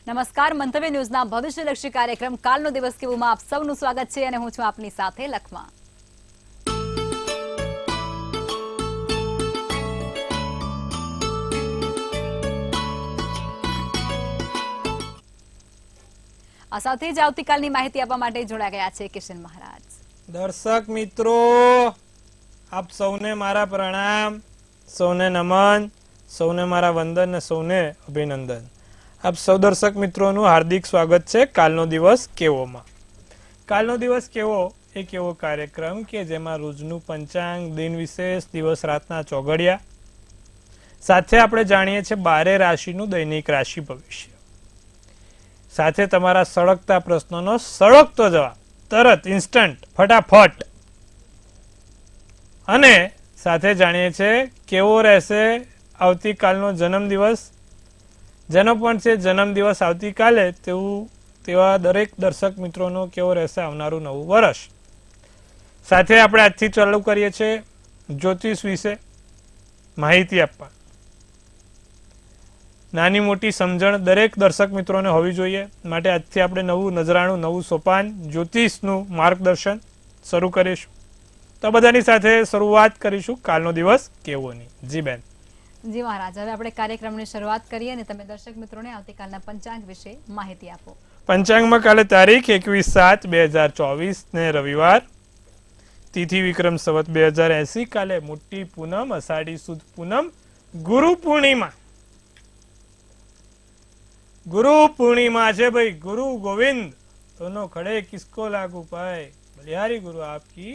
નમસ્કાર, મંતવ્ય ન્યૂઝના ભવિષ્યલક્ષી કાર્યક્રમ કાલનો દિવસ કેવોમાં આપ સૌનું સ્વાગત છે અને હું છું આપની સાથે લખમા. આ સાથે જ આવતીકાલની માહિતી આપવા માટે જોડાઈ ગયા છે કિશન મહારાજ. દર્શક મિત્રો, આપ સૌને મારા પ્રણામ, સૌને નમન, સૌને મારા વંદન અને સૌને અભિનંદન. આપ સૌ દર્શક મિત્રોનું હાર્દિક સ્વાગત છે કાલનો દિવસ કેવોમાં. કાલનો દિવસ કેવો એક એવો કાર્યક્રમ કે જેમાં રોજનું પંચાંગ, દિન વિશેષ, દિવસ રાતના ચોઘડિયા, સાથે આપણે જાણીએ છીએ 12 રાશિનું દૈનિક રાશિ ભવિષ્ય, સાથે તમારા સળગતા પ્રશ્નોનો સળગતો જવાબ, તરત ઇન્સ્ટન્ટ ફટાફટ, અને સાથે જાણીએ છીએ કેવો રહેશે આવતીકાલનો જન્મદિવસ, જેનો પણ છે જન્મદિવસ આવતીકાલે, તેવા દરેક દર્શક મિત્રોનો કેવો રહેશે આવનારું નવું વર્ષ. સાથે આપણે આજથી ચાલુ કરીએ છીએ જ્યોતિષ વિશે માહિતી આપવા. નાની મોટી સમજણ દરેક દર્શક મિત્રોને હોવી જોઈએ, માટે આજથી આપણે નવું નજરાણું, નવું સોપાન, જ્યોતિષનું માર્ગદર્શન શરૂ કરીશું. તો બધાની સાથે શરૂઆત કરીશું કાલનો દિવસ કેવોની. જી બેન. જી મહારાજ, હવે આપણે કાર્યક્રમની શરૂઆત કરીએ અને તમે દર્શક મિત્રોને આવતીકાલના પંચાંગ વિશે માહિતી આપો. પંચાંગમાં કાલે તારીખ 21/7/2024 ને રવિવાર, તિથિ વિક્રમ સંવત 2080, કાલે મોટી પૂનમ, અષાઢી સુદ પૂનમ, ગુરુ પૂર્ણિમા. ગુરુ પૂર્ણિમા છે ભાઈ. ગુરુ ગોવિંદ दोनों खड़े किसको लागू पाए, बलिहारी गुरु आपकी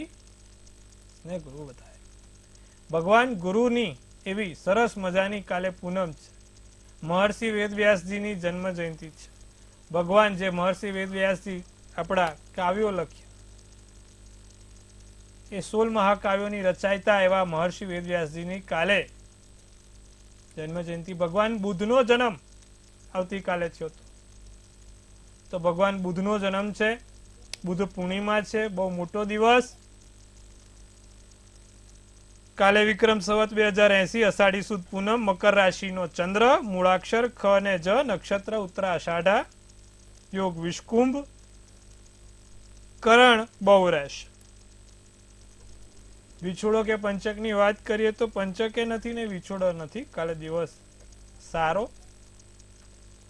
ने गुरु बताए. ભગવાન ગુરુની એવી સરસ મજાની કાલે પૂનમ છે. મહર્ષિ વેદવ્યાસજીની જન્મ જયંતિ છે. ભગવાન જે મહર્ષિ વેદવ્યાસજી આપણા કાવ્યો લખ્યા, એ 16 મહાકાવ્યોની રચાયતા એવા મહર્ષિ વેદવ્યાસજીની કાલે જન્મ જયંતિ. ભગવાન બુદ્ધનો જન્મ આવતીકાલે થયો હતો. તો ભગવાન બુદ્ધનો જન્મ છે, બુદ્ધ પૂર્ણિમા છે, બહુ મોટો દિવસ. કાલે વિક્રમ સંવત 2080, અષાઢી સુદ પૂનમ, મકર રાશિનો ચંદ્ર, મૂળાક્ષર ખ અને જ, નક્ષત્ર ઉત્તરા અષાઢા, યોગ વિષકુંભ, કરણ બહુ રહેશે. વિછોડો કે પંચકની વાત કરીએ તો પંચકે નથી ને વિછોડો નથી. કાલે દિવસ સારો.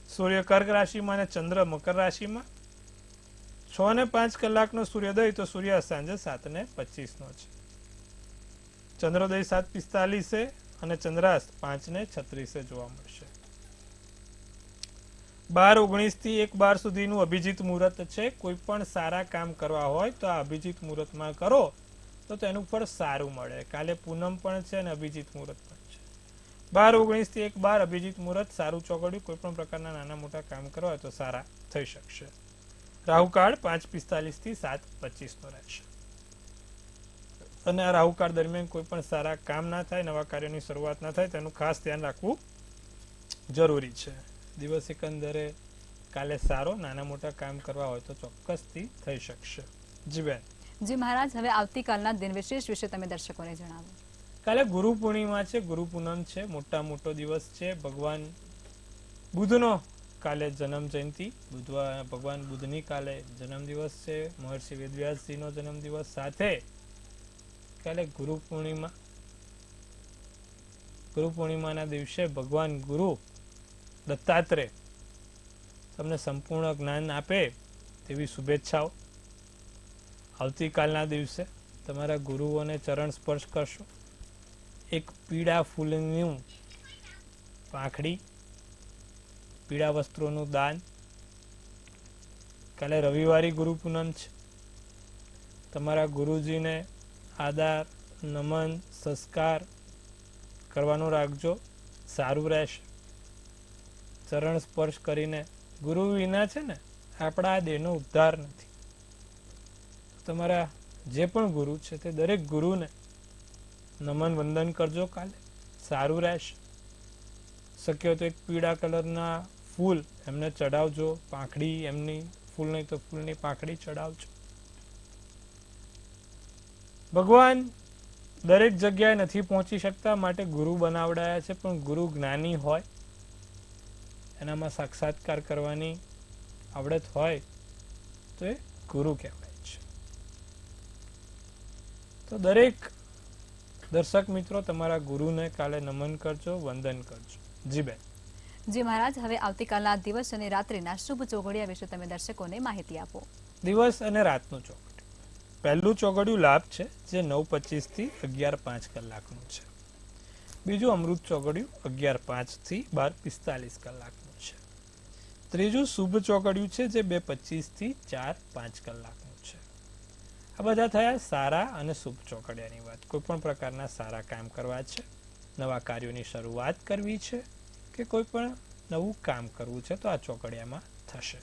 સૂર્ય કર્ક રાશિમાં અને ચંદ્ર મકર રાશિમાં. 6:05 કલાકનો સૂર્યોદય, તો સૂર્ય સાંજે 7:25 છે. ચંદ્રોદય 7:45 અને ચંદ્રાસ્ત 5:36 જોવા મળશે. 12:19 થી 1:12 સુધીનું અભિજીત મુહૂર્ત છે. કોઈ પણ સારા કામ કરવા હોય તો આ અભિજીત મુહૂર્તમાં કરો તો તેનું ફળ સારું મળે. કાલે પૂનમ પણ છે અને અભિજીત મુહૂર્ત પણ છે. 12:19 થી 1:12 અભિજીત મુહૂર્ત સારું ચોગડ્યું. કોઈ પણ પ્રકારના નાના મોટા કામ કરવા હોય તો સારા થઈ શકશે. રાહુકાળ 5:45 થી 7:25 રહેશે. અને આ રાહુકાળ દરમિયાન કોઈ પણ સારા કામ ના થાય, નવા કાર્યોની શરૂઆત ના થાય, તેનું ખાસ ધ્યાન રાખવું જરૂરી છે. દિવસ એકંદરે કાલે સારો. નાના મોટા કામ કરવા હોય તો ચોક્કસથી થઈ શકશે. જી બેન. જી મહારાજ, હવે આવતીકાલના દિન વિશેષ વિશે તમે દર્શકોને જણાવો. કાલે ગુરુ પૂર્ણિમા છે, ગુરુ પૂનમ છે, મોટો દિવસ છે. ભગવાન બુદ્ધનો કાલે જન્મ જયંતિ, ભગવાન બુદ્ધની કાલે જન્મદિવસ છે. મહર્ષિ વેદવ્યાસજીનો જન્મદિવસ, સાથે કાલે ગુરુ પૂર્ણિમા. ગુરુ પૂર્ણિમાના દિવસે ભગવાન ગુરુ દત્તાત્રેય તમને સંપૂર્ણ જ્ઞાન આપે તેવી શુભેચ્છાઓ. આવતીકાલના દિવસે તમારા ગુરુઓને ચરણ સ્પર્શ કરશો. એક પીળા ફૂલનું પાંખડી, પીળા વસ્ત્રોનું દાન. કાલે રવિવારી ગુરુ પૂનમ છે. તમારા ગુરુજીને આદર, નમન, સંસ્કાર કરવાનું રાખજો, સારું રહેશે. ચરણ સ્પર્શ કરીને, ગુરુ વિના છે ને આપણા આ દેહનો ઉદ્ધાર નથી. તમારા જે પણ ગુરુ છે તે દરેક ગુરુને નમન વંદન કરજો. કાલે સારું રહેશે. શક્ય તો એક પીળા કલરના ફૂલ એમને ચડાવજો. પાંખડી એમની, ફૂલ નહીં તો ફૂલની પાંખડી ચડાવજો. ભગવાન દરેક જગ્યાએ નથી પહોંચી શકતા, માટે ગુરુ બનાવડાયા છે. પણ ગુરુ જ્ઞાની હોય એનામાં સાક્ષાત્કાર કરવાની આવડત હોય તો એ ગુરુ કહેવાય છે. તો દરેક દર્શક મિત્રો તમારા ગુરુને કાલે નમન કરજો, વંદન કરજો. જી બેન. જી મહારાજ, હવે આવતીકાલના દિવસ અને રાત્રિના શુભ ચોઘડિયા વિશે તમે દર્શકોને માહિતી આપો. દિવસ અને રાતનું ચોઘડિયું. પહેલું ચોઘડિયું લાભ છે, જે 9:25 થી 11:05 કલાકનું છે. બીજું અમૃત ચોઘડિયું 11:05 થી 12:45 કલાકનું છે. ત્રીજું શુભ ચોઘડિયું છે, જે 2:25 થી 4:05 કલાકનું છે. આ બધા થયા સારા અને શુભ ચોઘડિયાની વાત. કોઈ પણ પ્રકારના સારા કામ કરવા છે, નવા કાર્યોની શરૂઆત કરવી છે કે કોઈ પણ નવું કામ કરવું છે તો આ ચોઘડિયામાં થશે.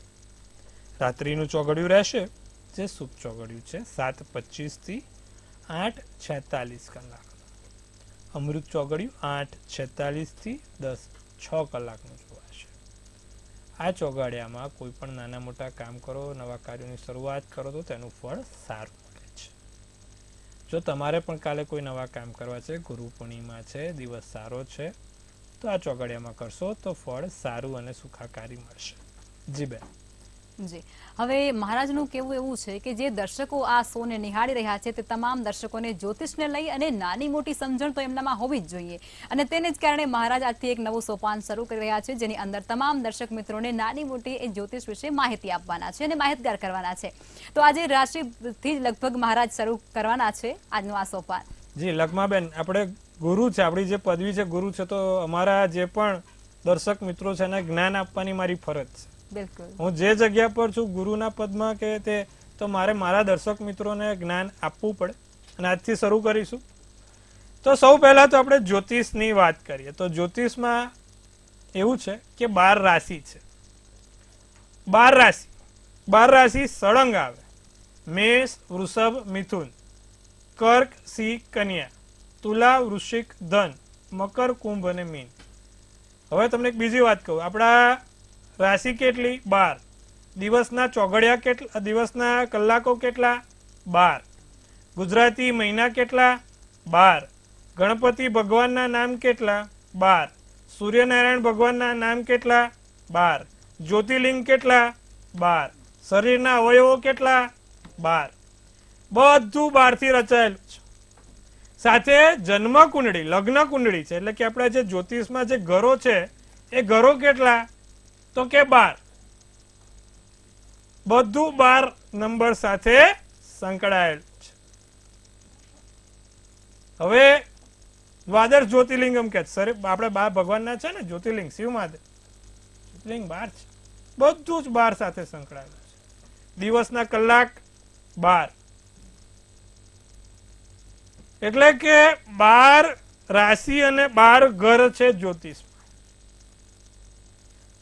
રાત્રિનું ચોઘડિયું રહેશે, જે શુભ ચોઘડિયું છે, 7:25 થી 8:46 કલાકનું. અમૃત ચોઘડિયું 8:46 થી 10:06 કલાકનું જોવાશે. આ ચોઘડિયામાં કોઈ પણ નાના મોટા કામ કરો, નવા કાર્યોની શરૂઆત કરો તો તેનું ફળ સારું મળે છે. જો તમારે પણ કાલે કોઈ નવા કામ કરવા છે, ગુરુ પૂર્ણિમા છે, દિવસ સારો છે, તો આ ચોઘડિયામાં કરશો તો ફળ સારું અને સુખાકારી મળશે. જી બેન. જી, હવે મહારાજનું કહેવું એવું છે કે જે દર્શકો આ શોને નિહાળી રહ્યા છે તે તમામ દર્શકોને જ્યોતિષને લઈ અને નાની મોટી સમજણ તો એમનામાં હોવી જ જોઈએ, અને તેને જ કારણે મહારાજ આજથી એક નવું સોપાન શરૂ કરી રહ્યા છે, જેની અંદર તમામ દર્શક મિત્રોને નાની મોટી એ જ્યોતિષ વિશે માહિતી આપવાના છે અને માહિતગાર કરવાના છે. તો આજે રાશિથી જ લગભગ મહારાજ શરૂ કરવાના છે આજનું આ સોપાન. જી લગ્માબેન, આપણે ગુરુ છે, આપણી જે પદવી છે ગુરુ છે, તો અમારા જે પણ દર્શક મિત્રો છે એને જ્ઞાન આપવાની મારી ફરજ છે. બિલકુલ. હું જે જગ્યા પર છું ગુરુના પદમાં કે તે, તો મારે મારા દર્શક મિત્રોને જ્ઞાન આપવું પડે, અને આજથી શરૂ કરીશું. તો સૌ પહેલા તો આપણે જ્યોતિષની વાત કરીએ. તો જ્યોતિષમાં એવું છે કે 12 રાશિ છે. 12 રાશિ સળંગ આવે: મેષ, વૃષભ, મિથુન, કર્ક, સિંહ, કન્યા, તુલા, વૃશ્ચિક, ધન, મકર, કુંભ અને મીન. હવે તમને એક બીજી વાત કહું. આપણા રાશિ કેટલી? 12. દિવસના ચોઘડિયા કેટલા? દિવસના કલાકો કેટલા? 12. ગુજરાતી મહિના કેટલા? 12. ગણપતિ ભગવાનના નામ કેટલા? 12. સૂર્યનારાયણ ભગવાનના નામ કેટલા? 12. જ્યોતિર્લિંગ કેટલા? 12. શરીરના અવયવો કેટલા? 12. બધું 12 થી રચાયેલું છે. સાથે જન્મ કુંડળી, લગ્ન કુંડળી છે, એટલે કે આપણા જે જ્યોતિષમાં જે ઘરો છે એ ઘરો કેટલા? તો કે 12. બધું 12 નંબર સાથે સંકળાયેલું છે. હવે દ્વાદશ જ્યોતિર્લિંગમ કે આપણે ભગવાનના છે ને જ્યોતિર્લિંગ, શિવ મહાદેવ, જ્યોતિર્લિંગ 12 છે. બધું જ 12 સાથે સંકળાયેલું છે. દિવસના કલાક 12. એટલે કે 12 રાશિ અને 12 ઘર છે જ્યોતિષમાં.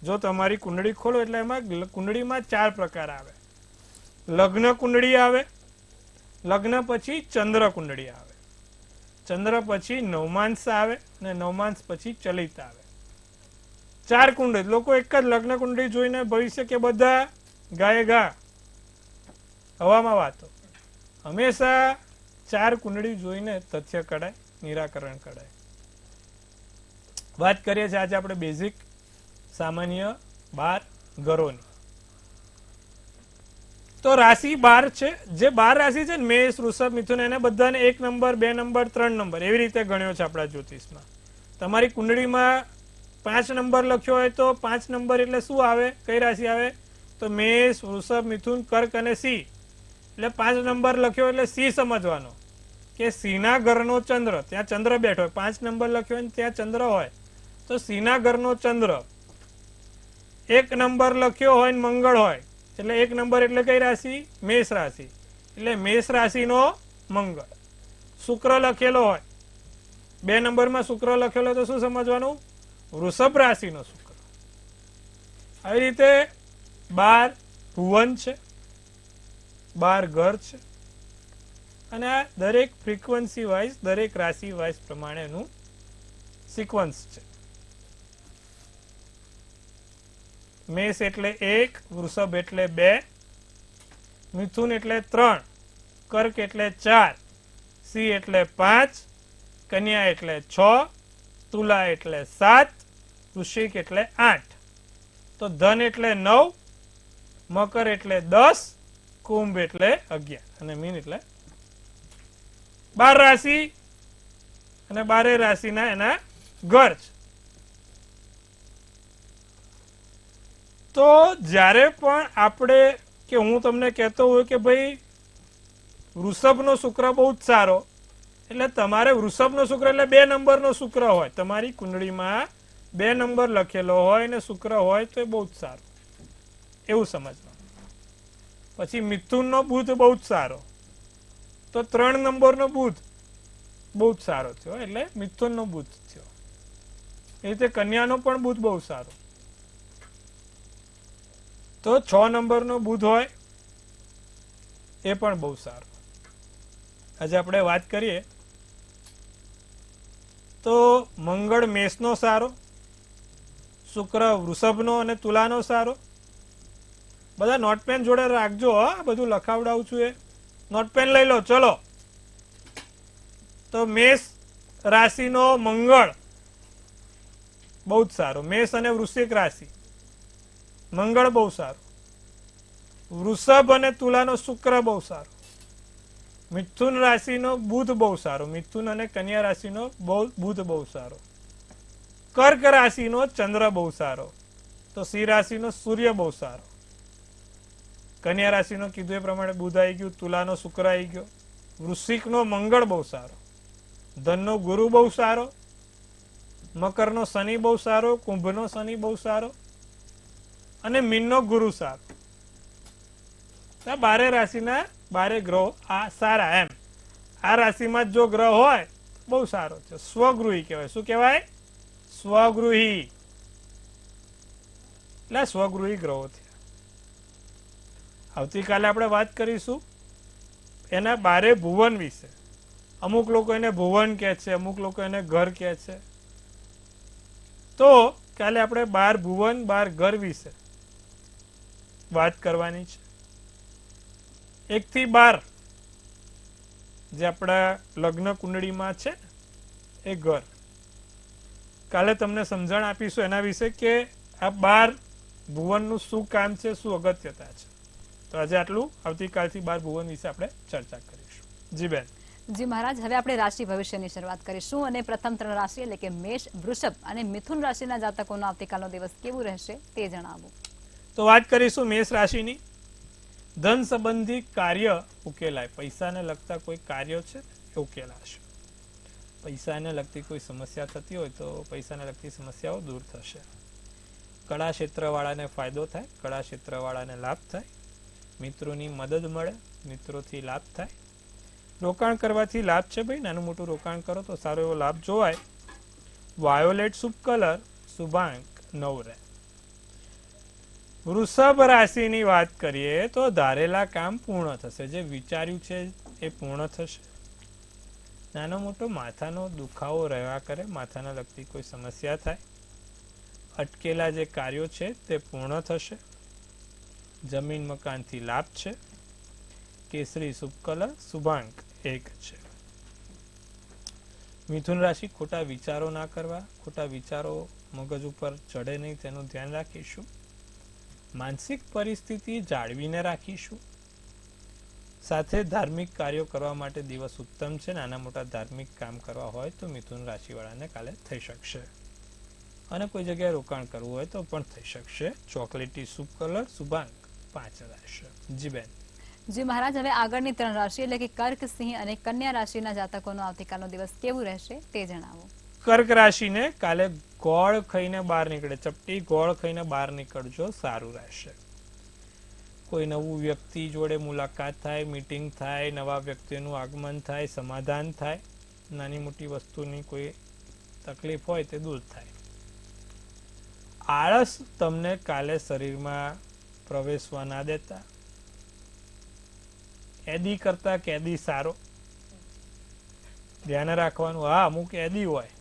જો તમારી કુંડળી ખોલો એટલે એમાં કુંડળીમાં 4 પ્રકાર આવે. લગ્ન કુંડળી આવે, લગ્ન પછી ચંદ્ર કુંડળી આવે, ચંદ્ર પછી નવમાંસ આવે, અને નવમાંસ પછી ચલિત આવે. 4 કુંડળી. લોકો એક જ લગ્ન કુંડળી જોઈને ભવિષ્ય કે બધા ગાયે ગા હવામાં વાતો. હંમેશા 4 કુંડળી જોઈને તથ્ય કઢાય, નિરાકરણ કઢાય. વાત કરીએ છીએ આજે આપણે બેઝિક સામાન્ય 12 ઘરોની. તો રાશિ 12 છે. જે 12 રાશિ છે ને, મેષ, વૃષભ, મિથુન, એને બધાને 1 નંબર, 2 નંબર, 3 નંબર એવી રીતે ગણ્યો છે આપણા જ્યોતિષમાં. તમારી કુંડળીમાં 5 નંબર લખ્યો હોય તો 5 નંબર એટલે શું આવે? કઈ રાશિ આવે? તો મેષ, વૃષભ, મિથુન, કર્ક અને સિંહ. એટલે 5 નંબર લખ્યો એટલે સિંહ સમજવાનો કે સિંહના ઘરનો ચંદ્ર, ત્યાં ચંદ્ર બેઠો હોય. 5 નંબર લખ્યો હોય ત્યાં ચંદ્ર હોય તો સિંહના ઘરનો ચંદ્ર. 1 નંબર લખ્યો હોય ને મંગળ હોય એટલે 1 નંબર એટલે કઈ રાશિ? મેષ રાશિ. એટલે મેષ રાશિનો મંગળ. શુક્ર લખેલો હોય, 2 નંબરમાં શુક્ર લખેલો તો શું સમજવાનું? વૃષભ રાશિનો શુક્ર. આવી રીતે 12 ભુવન છે, 12 ઘર છે, અને આ દરેક ફ્રીક્વન્સી વાઇઝ, દરેક રાશિ વાઇઝ પ્રમાણેનું સિક્વન્સ છે. મેષ એટલે 1, વૃષભ એટલે 2, મિથુન એટલે 3, કર્ક એટલે 4, સિંહ એટલે 5, કન્યા એટલે 6, તુલા એટલે 7, વૃશ્ચિક એટલે 8. તો ધન એટલે 9, મકર એટલે 10, કુંભ એટલે 11 અને મીન એટલે 12 રાશિ અને 12 રાશિના એના ઘર છે. તો જ્યારે પણ આપણે કે હું તમને કહેતો હોય કે ભાઈ વૃષભનો શુક્ર બહુ જ સારો, એટલે તમારે વૃષભનો શુક્ર એટલે 2 નંબરનો શુક્ર હોય, તમારી કુંડળીમાં 2 નંબર લખેલો હોય ને શુક્ર હોય તો એ બહુ જ સારું, એવું સમજવાનું. પછી મિથુનનો બુધ બહુ જ સારો, તો 3 નંબરનો બુધ બહુ જ સારો થયો, એટલે મિથુનનો બુધ થયો. એ રીતે કન્યાનો પણ બુધ બહુ સારો, તો 6 નંબરનો બુધ હોય એ પણ બહુ સારો. આજે આપણે વાત કરીએ તો મંગળ મેષનો સારો, શુક્ર વૃષભનો અને તુલાનો સારો. બધા નોટપેન જોડે રાખજો, હા બધું લખાવડાવું છું એ નોટપેન લઈ લો. ચલો, તો મેષ રાશિનો મંગળ બહુ જ સારો, મેષ અને વૃશ્ચિક રાશિ મંગળ બહુ સારું, વૃષભ અને તુલાનો શુક્ર બહુ સારો, મિથુન રાશિનો બુધ બહુ સારો, મિથુન અને કન્યા રાશિનો બુધ બહુ સારો, કર્ક રાશિનો ચંદ્ર બહુ સારો, તો સિંહ રાશિનો સૂર્ય બહુ સારો, કન્યા રાશિનો કીધું એ પ્રમાણે બુધ આવી ગયું, તુલાનો શુક્ર આવી ગયો, વૃશ્ચિકનો મંગળ બહુ સારો, ધનનો ગુરુ બહુ સારો, મકરનો શનિ બહુ સારો, કુંભનો શનિ બહુ સારો અને મીનનો ગુરુ સારો. 12 રાશિના 12 ગ્રહો આ સારા. એમ આ રાશિમાં જો ગ્રહ હોય બહુ સારો છે. સ્વગૃહી કહેવાય. શું કહેવાય? સ્વગૃહી, એટલે સ્વગૃહી ગ્રહો થયા. આવતીકાલે આપણે વાત કરીશું એના 12 ભુવન વિશે. અમુક લોકો એને ભુવન કહે છે, અમુક લોકો એને ઘર કહે છે. તો કાલે આપણે 12 ભુવન 12 ઘર વિશે વાત કરવાની છે. 1 થી 12 જે આપણા લગ્ન કુંડળીમાં છે એ ઘર. કાલે તમને સમજણ આપીશું એના વિશે કે આ 12 ભુવનનું શું કામ છે, શું અગત્યતા છે. તો આજે આટલું. આવતીકાલથી 12 ભુવન વિશે આપણે ચર્ચા કરીશું. જી બેન. જી મહારાજ, હવે આપણે રાશિ ભવિષ્યની શરૂઆત કરીશું અને પ્રથમ 3 રાશિ એટલે કે મેષ, વૃષભ અને મિથુન રાશિના જાતકોનો આવતીકાલનો દિવસ કેવું રહેશે તે જણાવો. તો વાત કરીશું મેષ રાશિની. ધન સંબંધી કાર્ય ઉકેલાય. પૈસાને લગતા કોઈ કાર્યો છે એ ઉકેલાશે. પૈસાને લગતી કોઈ સમસ્યા થતી હોય તો પૈસાને લગતી સમસ્યાઓ દૂર થશે. કળા ક્ષેત્રવાળાને ફાયદો થાય, કળા ક્ષેત્રવાળાને લાભ થાય, મિત્રોની મદદ મળે, મિત્રોથી લાભ થાય. રોકાણ કરવાથી લાભ છે ભાઈ, નાનું મોટું રોકાણ કરો તો સારો એવો લાભ જોવાય. વાયોલેટ શુભ કલર, શુભાંક 9 રહે. વૃષભ રાશિની વાત કરીએ તો ધારેલા કામ પૂર્ણ થશે. જે વિચાર્યું છે એ પૂર્ણ થશે. નાનો મોટો માથાનો દુખાવો રહ્યા કરે, માથાને લગતી કોઈ સમસ્યા થાય. અટકેલા જે કાર્યો છે તે પૂર્ણ થશે. જમીન મકાનથી લાભ છે. કેસરી શુભ કલર, શુભાંક 1 છે. મિથુન રાશિ, ખોટા વિચારો ના કરવા, ખોટા વિચારો મગજ ઉપર ચડે નહીં તેનું ધ્યાન રાખીશું. માનસિક પરિસ્થિતિ જાળવીને રાખીશું. સાથે ધાર્મિક કાર્યો કરવા માટે દિવસ ઉત્તમ છે. નાના મોટા ધાર્મિક કામ કરવા હોય તો મિથુન રાશિવાળાને કાલે થઈ શકશે. અને કોઈ જગ્યાએ રોકાણ કરવું હોય તો પણ થઈ શકશે. ચોકલેટી શુભ કલર, શુભાંક 5 રહેશે. જી બેન. જી મહારાજ, હવે આગળની 3 રાશિ એટલે કે કર્ક, સિંહ અને કન્યા રાશિના જાતકોનો આવતીકાલનો દિવસ કેવું રહેશે તે જણાવો. કર્ક રાશિને કાલે ગોળ ખાઈને બહાર નીકળે, ચપટી ગોળ ખાઈને બહાર નીકળજો, સારું રહેશે. કોઈ નવું વ્યક્તિ જોડે મુલાકાત થાય, મીટિંગ થાય, નવા વ્યક્તિનું આગમન થાય, સમાધાન થાય. નાની મોટી વસ્તુની કોઈ તકલીફ હોય તે દૂર થાય. આળસ તમને કાલે શરીરમાં પ્રવેશવા ના દેતા. એદી કરતા કેદી સારો, ધ્યાન રાખવાનું. હા, અમુક એદી હોય,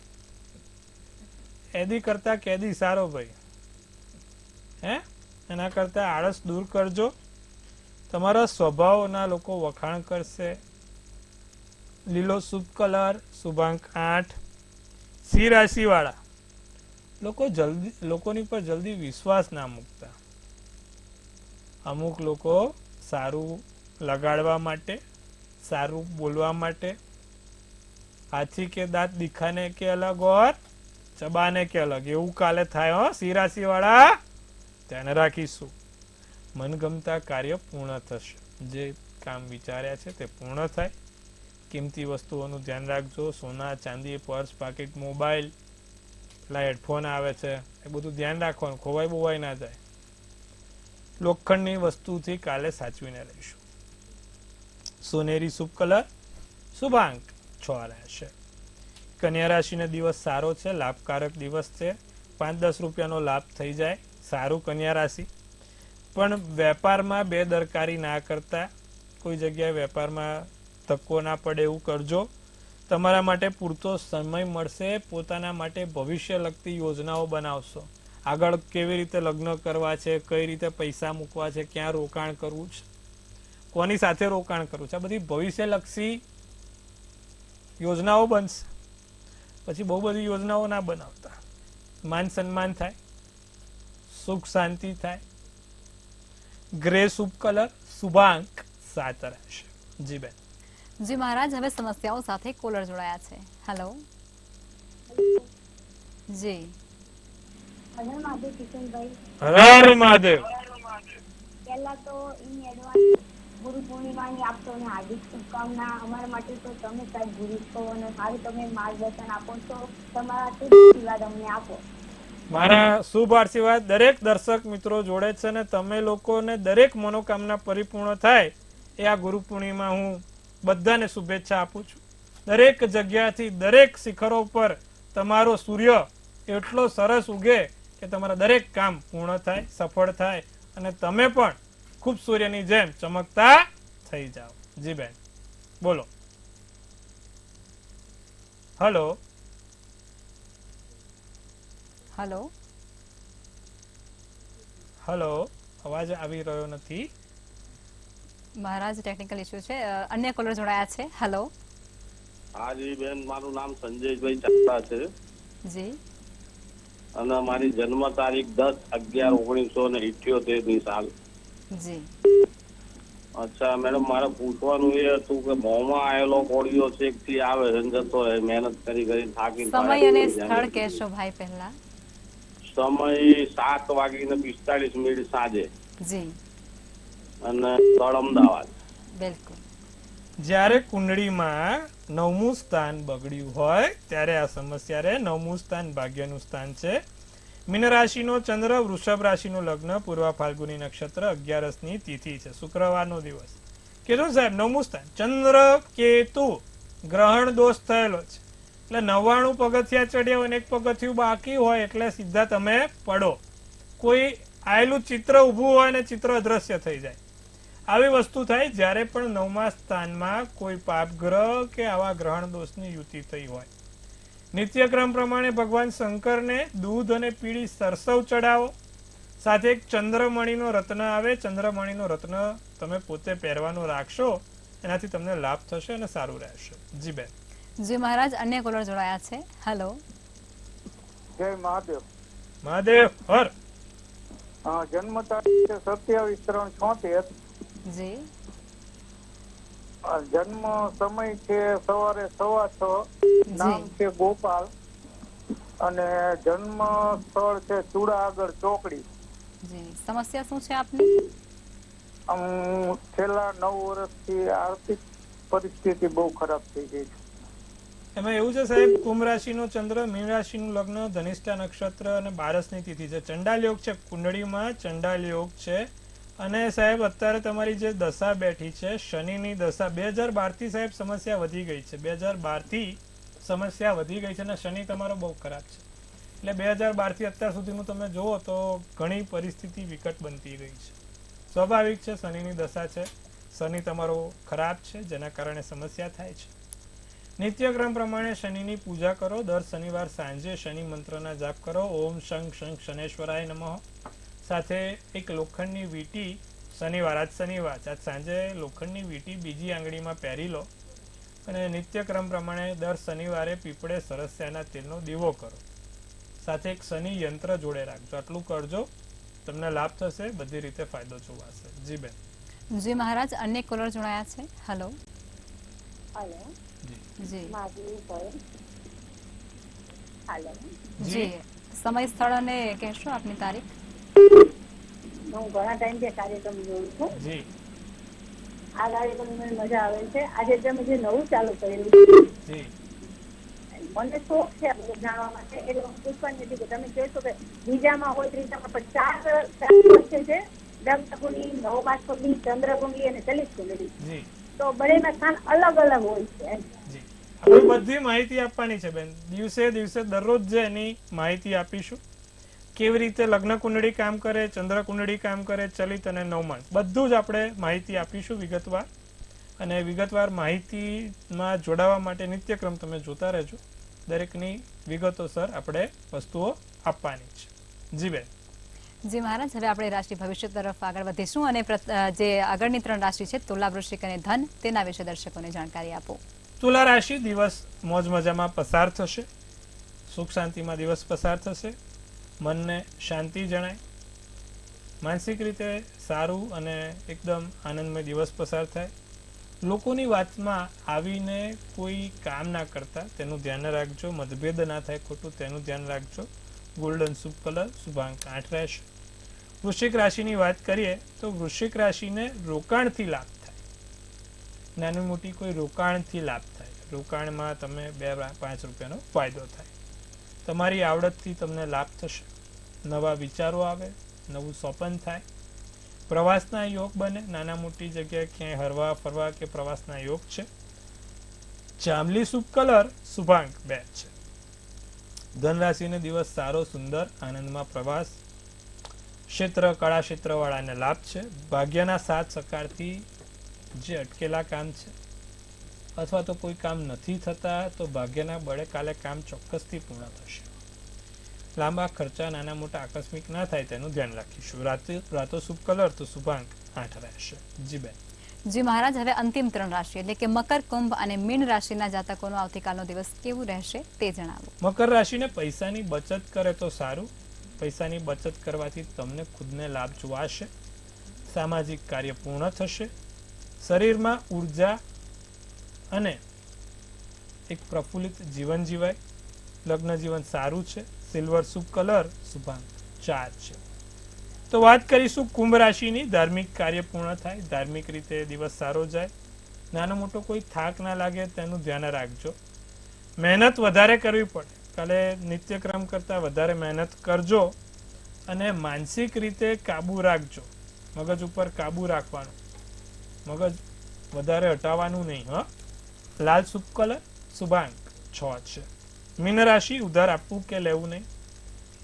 એદી કરતા કેદી સારો ભાઈ. એના કરતા આળસ દૂર કરજો. તમારા સ્વભાવના લોકો વખાણ કરશે. લીલો શુભ કલર, શુભાંક 8. સિંહ રાશિવાળા, લોકોની પર જલ્દી વિશ્વાસ ના મૂકતા. અમુક લોકો સારું લગાડવા માટે, સારું બોલવા માટે, હાથી કે દાંત દિખાને કે અલગ ઓર ચબાને કે અલગ, એવું કાલે થાય હો સિરાસી વાળા, ધ્યાન રાખીશું. મનગમતા કાર્ય પૂર્ણ થશે. જે કામ વિચાર્યા છે તે પૂર્ણ થાય. કિંમતી વસ્તુઓનું ધ્યાન રાખજો. સોના ચાંદી, પર્સ, પાકીટ, મોબાઈલ, પેલા હેડફોન આવે છે, એ બધું ધ્યાન રાખવાનું, ખોવાઈ બોવાઈ ના જાય. લોખંડની વસ્તુથી કાલે સાચવીને રહીશું. સોનેરી શુભ કલર શુભાંક 6 રહેશે. કન્યા રાશિનો દિવસ સારો છે, લાભકારક દિવસ છે. 5-10 રૂપિયાનો લાભ થઈ જાય, સારું કન્યા રાશિ. પણ વેપારમાં બેદરકારી ના કરતા, કોઈ જગ્યાએ વેપારમાં ધક્કો ના પડે એવું કરજો. તમારા માટે પૂરતો સમય મળશે. પોતાના માટે ભવિષ્ય લગતી યોજનાઓ બનાવશો. આગળ કેવી રીતે લગ્ન કરવા છે, કઈ રીતે પૈસા મૂકવા છે, ક્યાં રોકાણ કરવું છે, કોની સાથે રોકાણ કરવું છે, આ બધી ભવિષ્યલક્ષી યોજનાઓ બનશે. પછી બહુ બધી યોજનાઓ ના બનાવતા. માન સન્માન થાય, સુખ શાંતિ થાય. ગ્રે શુભ કલર શુભાંક 7 રહેશે. જી બેન. જી મહારાજ, હવે સમસ્યાઓ સાથે કોલર જોડાયા છે. હેલો જી. હર મહાદેવ. પહેલા તો ઇન એડવાન્સ ગુરુ પૂર્ણિમાની આપતો ને હાર્દિક શુભકામના. અમારા માટે તો તમે સાહેબ ગુરુ છો અને સારું તમે માર્ગદર્શન આપો છો. તમારા શુભ આશીર્વાદ અમને આપો. મારા શુભ આશીર્વાદ દરેક દર્શક મિત્રો જોડે છે ને તમે લોકોને દરેક મનોકામના પરિપૂર્ણ થાય એ આ ગુરુ પૂર્ણિમા હું બધાને શુભેચ્છા આપું છું. દરેક જગ્યાથી, દરેક શિખરો પર તમારો સૂર્ય એટલો સરસ ઉગે કે તમારા દરેક કામ પૂર્ણ થાય, સફળ થાય અને તમે પણ ખૂબ સૂર્યની જેમ ચમકતા થઈ જાઓ. જી બેન, બોલો. હલો હેલો હલો, અવાજ આવી રહ્યો નથી. મહારાજ, ટેકનિકલ ઇસ્યુ છે. અન્ય કોલર જોડાયા છે. હેલો હા જી બેન, મારું નામ સંજયભાઈ ચાવડા છે જી. અને મારી જન્મ તારીખ 10/11/1978 ની સાલ. જી. અચ્છા મેડમ, મારે પૂછવાનું એ હતું કે મોંમાં આવેલો કોળિયો છેક થી આવે છે ને જતો રહે, મહેનત કરી થાકી સમય અને સ્થળ કહેશો ભાઈ પહેલા? સમય 7:45 સાંજે જી. અને સ્થળ અમદાવાદ. બિલકુલ. જ્યારે કુંડળીમાં 9મું સ્થાન બગડ્યું હોય ત્યારે આ સમસ્યા રહે. 9મું સ્થાન ભાગ્યનું સ્થાન છે. મીન રાશિનો ચંદ્ર, વૃષભ રાશિનું લગ્ન, પૂર્વ ફાલ્ગુની નક્ષત્ર, 11ની તિથિ છે, શુક્રવારનો દિવસ. કીધું સાહેબ 9મું સ્થાન, ચંદ્ર કેતુ ગ્રહણ દોષ થયેલો છે. એટલે 99 પગથિયા ચડ્યા હોય ને એક પગથિયું બાકી હોય એટલે સીધા તમે પડો. કોઈ આયેલું ચિત્ર ઊભું હોય ને ચિત્ર અદ્રશ્ય થઈ જાય. આવી વસ્તુ થાય જ્યારે પણ 9મા સ્થાનમાં કોઈ પાપગ્રહ કે આવા ગ્રહણ દોષની યુતિ થઈ હોય. નિત્યક્રમ પ્રમાણે ભગવાન શંકરને દૂધ અને પીળી સરસવ ચડાવો. સાથે એક ચંદ્રમણીનો રત્ન આવે, ચંદ્રમણીનો રત્ન તમે પોતે પહેરવાનો રાખશો, એનાથી તમને લાભ થશે અને સારું રહેશે. જી બેન. જી મહારાજ, અન્ય કોલર જોડાયા છે. હેલો જય મહાદેવ. મહાદેવ હર. જન્મ તારીખ 27/3/76. જી. જન્મ સમય છે સવારે 6:15. નામ છે ગોપાલ અને જન્મ સ્થળ છે ચૂડા આગળ ચોકડી. જી. સમસ્યા શું છે આપની? છેલ્લા 9 વર્ષથી આર્થિક પરિસ્થિતિ બહુ ખરાબ થઈ ગઈ છે. એમાં એવું છે સાહેબ, કુંભ રાશિનો ચંદ્ર, મીન રાશિનું લગ્ન, ધનિષ્ઠા નક્ષત્ર અને 12ની તિથિ છે. ચંડાલ યોગ છે, કુંડળીમાં ચંડાલ યોગ છે. અને સાહેબ અત્યારે તમારી જે દશા બેઠી છે, શનિની દશા, 2012થી સાહેબ સમસ્યા વધી ગઈ છે. 2012થી સમસ્યા વધી ગઈ છે અને શનિ તમારો બહુ ખરાબ છે. એટલે 2012થી અત્યાર સુધીનું તમે જુઓ તો ઘણી પરિસ્થિતિ વિકટ બનતી ગઈ છે. સ્વાભાવિક છે, શનિની દશા છે, શનિ તમારો ખરાબ છે જેના કારણે સમસ્યા થાય છે. નિત્યક્રમ પ્રમાણે શનિની પૂજા કરો. દર શનિવાર સાંજે શનિ મંત્રના જાપ કરો. ઓમ શંખ શંખ શનેશ્વરાય નમઃ. સાથે એક લોખંડની વીંટી શનિવાર, આજ શનિવાર, આજ સાંજે લોખંડની વીંટી બીજી આંગળીમાં પહેરી લો અને નિત્યક્રમ પ્રમાણે દર શનિવારે પીપળે સરસ્યાના તેલનો દીવો કરો. સાથે એક શનિ યંત્ર જોડે રાખજો. આટલું કરજો, તમને લાભ થશે, બધી રીતે ફાયદો જોવાશે. જી બેન. જી મહારાજ, અન્ય કોલર જોડાયા છે. હેલો. હલો જી જી માધવી પર હાલો જી સમય સ્થળ અને કહેશો આપની તારીખ. હું ઘણા ટાઈમથી કાર્યક્રમ જોઉં છું. જી આ કાર્યક્રમ મને મજા આવે છે. આજે તમે જે નવું ચાલુ કર્યું છે, જી મને શોખ છે આ બધું જાણવા માટે. એટલે હું પૂછવાની હતી કે તમે કહેશો કે બીજામાં હોય, ત્રીજામાં પણ ચાર વચ્ચે છે દક્ષ કુંડલી, નવમાસ કુંડલી, ચંદ્ર કુંડલી અને ચલિત કુંડલી. જી તો બંનેના સ્થાન અલગ અલગ હોય છે એમ. જી આપણે બધી માહિતી આપવાની છે બેન. દિવસે દિવસે દરરોજ જે એની માહિતી આપીશું. કેવી રીતે લગ્ન કુંડળી કામ કરે, ચંદ્ર કુંડળી કામ કરે, ચલિત અને નવમાસ, બધું જ આપણે માહિતી આપીશું વિગતવાર. અને વિગતવાર માહિતીમાં જોડાવા માટે નિત્યક્રમ તમે જોતા રહેજો. દરેકની વિગતોસર આપણે વસ્તુઓ આપવાની છે. જી બેન. જી મહારાજ, હવે આપણે રાશિ ભવિષ્ય તરફ આગળ વધીશું અને જે આગળની 3 રાશિ છે તુલા, વૃશ્ચિક અને ધન, તેના વિશે દર્શકોને જાણકારી આપો. તુલા રાશિ દિવસ મોજ મજામાં પસાર થશે. સુખ શાંતિમાં દિવસ પસાર થશે. મનને શાંતિ જણાય. માનસિક રીતે સારું અને એકદમ આનંદમય દિવસ પસાર થાય. લોકોની વાતમાં આવીને કોઈ કામ ના કરતા તેનું ધ્યાન રાખજો. મતભેદ ના થાય ખોટું, તેનું ધ્યાન રાખજો. ગોલ્ડન શુભ કલર, શુભાંક 8 રહેશે. વૃશ્ચિક રાશિની વાત કરીએ તો વૃશ્ચિક રાશિને રોકાણથી લાભ થાય. નાની મોટી કોઈ રોકાણથી લાભ થાય. રોકાણમાં તમે 2-5 રૂપિયાનો ફાયદો થાય. તમારી આવડતથી તમને લાભ થશે. નવા વિચારો આવે, નવું સોપન થાય. પ્રવાસના યોગ બને. નાના મોટી જગ્યાએ ક્યાંય હરવા ફરવા કે પ્રવાસના યોગ છે. જાંબલી શુભ કલર, શુભાંક 2 છે. ધન રાશિને દિવસ સારો, સુંદર, આનંદમાં પ્રવાસ. ક્ષેત્ર કળા ક્ષેત્રવાળાને લાભ છે. ભાગ્યના સાથ સહકારથી જે અટકેલા કામ છે અથવા તો કોઈ કામ નથી થતા તો ભાગ્યના બળે કાલે કામ ચોક્કસથી પૂર્ણ થશે. લાંબા ખર્ચા નાના મોટા આકસ્મિક ના થાય તેનું ધ્યાન રાખીશું. રાતો શુભ કલર તો શુભાંક 8 રહેશે. જી બેન. જી મહારાજ, હવે અંતિમ 3 રાશિ એટલે કે મકર, કુંભ અને મીન રાશિના જાતકોનો આવતીકાલનો દિવસ કેવું રહેશે તે જણાવો. મકર રાશિને પૈસાની બચત કરે તો સારું. પૈસાની બચત કરવાથી તમને ખુદને લાભ જોવાશે. સામાજિક કાર્ય પૂર્ણ થશે. શરીરમાં ઉર્જા અને એક પ્રફુલ્લિત જીવન જીવાય. લગ્ન જીવન સારું છે. સિલ્વર શુભ કલર, શુભાંક 4 છે. તો વાત કરીશું કુંભ રાશિની. ધાર્મિક કાર્ય પૂર્ણ થાય. ધાર્મિક રીતે દિવસ સારો જાય. નાનો મોટો કોઈ થાક ના લાગે તેનું ધ્યાન રાખજો. મહેનત વધારે કરવી પડે. કાલે નિત્યક્રમ કરતા વધારે મહેનત કરજો અને માનસિક રીતે કાબુ રાખજો. મગજ ઉપર કાબુ રાખવાનું. મગજ વધારે હટાવવાનું નહીં. હા. લાલ શુભ કલર, શુભાંક 6 છે. મીન રાશિ ઉધાર આપવું કે લેવું નહીં.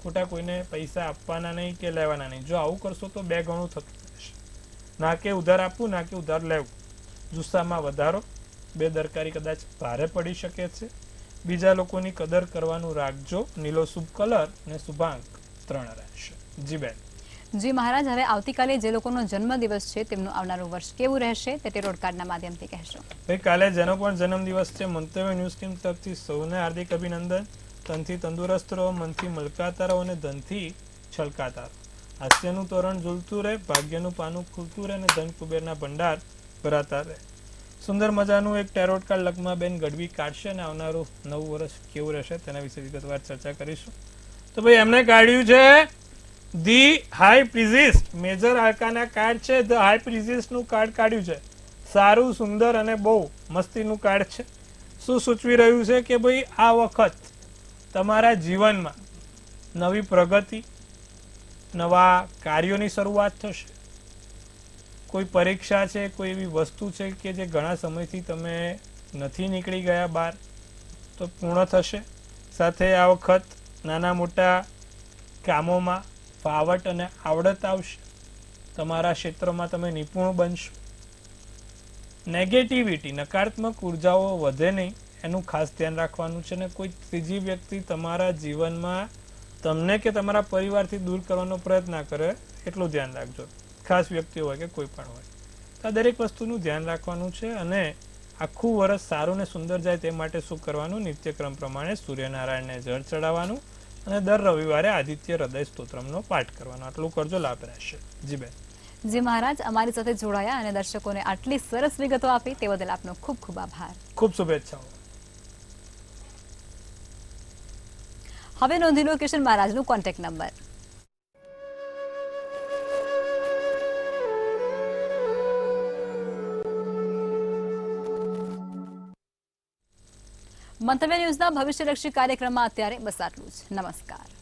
ખોટા કોઈને પૈસા આપવાના નહીં કે લેવાના નહીં. જો આવું કરશો તો 2 ગણું થતું રહેશે. ના કે ઉધાર આપવું, ના કે ઉધાર લેવું. જુસ્સામાં વધારો. બેદરકારી કદાચ ભારે પડી શકે છે. બીજા લોકોની કદર કરવાનું રાખજો. નીલો શુભ કલર અને શુભાંક 3 રહેશે. જી બેન. જી મહારાજ, હવે આવતીકાલે જે લોકોનો જન્મદિવસ છે તેમનું આવનારું વર્ષ કેવું રહેશે તે ટેરોટ કાર્ડના માધ્યમથી કહેશો. કાલે જેનો પણ જન્મદિવસ છે, મંતવ્ય ન્યૂઝ ટીમ તરફથી સૌને હાર્દિક અભિનંદન. તનથી તંદુરસ્ત રહો, મનથી મલકાતા રહો અને ધનથી છલકાતા રહો. હાસ્યનું તોરણ ઝૂલતું રહે, ભાગ્યનું પાનું ખુલતું રહે અને ધન કુબેરના ભંડાર ભરાતા રહે. સુંદર મજાનું એક ટેરોટ કાર્ડ લગ્માબેન ગઢવી કાઢશે અને આવનારું નવું વર્ષ કેવું રહેશે તેના વિશે વિગતવાર ચર્ચા કરીશું. તો ભાઈ એમને કાઢ્યું છે ધી હાઈ પ્રિઝિસ્ટ. મેજર આર્કાના કાર્ડ છે. ધ હાઈ પ્રિઝિસ્ટનું કાર્ડ કાઢ્યું છે. સારું, સુંદર અને બહુ મસ્તીનું કાર્ડ છે. શું સૂચવી રહ્યું છે કે ભાઈ આ વખત તમારા જીવનમાં નવી પ્રગતિ, નવા કાર્યોની શરૂઆત થશે. કોઈ પરીક્ષા છે, કોઈ એવી વસ્તુ છે કે જે ઘણા સમયથી તમે નથી નીકળી ગયા બહાર, તો પૂર્ણ થશે. સાથે આ વખત નાના મોટા કામોમાં ફાવટ અને આવડત આવશે. તમારા ક્ષેત્રમાં તમે નિપુણ બનશો. નેગેટિવિટી, નકારાત્મક ઉર્જાઓ વધે નહીં એનું ખાસ ધ્યાન રાખવાનું છે. ને કોઈ ત્રીજી વ્યક્તિ તમારા જીવનમાં તમને કે તમારા પરિવારથી દૂર કરવાનો પ્રયત્ન કરે એટલું ધ્યાન રાખજો. ખાસ વ્યક્તિ હોય કે કોઈ પણ હોય. તો આ દરેક વસ્તુનું ધ્યાન રાખવાનું છે અને આખું વર્ષ સારું ને સુંદર જાય તે માટે શું કરવાનું? નિત્યક્રમ પ્રમાણે સૂર્યનારાયણને જળ ચડાવવાનું, અને દર રવિવારે આદિત્ય હૃદય સ્તોત્રમનો પાઠ કરવાનો. આટલું કરજો, લાભ રહેશે. જી બેન. જી મહારાજ, અમારી સાથે જોડાયા અને દર્શકોને આટલી સરસ વિગતો આપી તે બદલ આપનો ખૂબ ખૂબ આભાર. ખૂબ શુભેચ્છાઓ. હવે નોંધી લો કિશન મહારાજનું કોન્ટેક્ટ નંબર. મંતવ્ય ન્યૂઝના ભવિષ્યલક્ષી કાર્યક્રમમાં અત્યારે બસ આટલું જ. નમસ્કાર.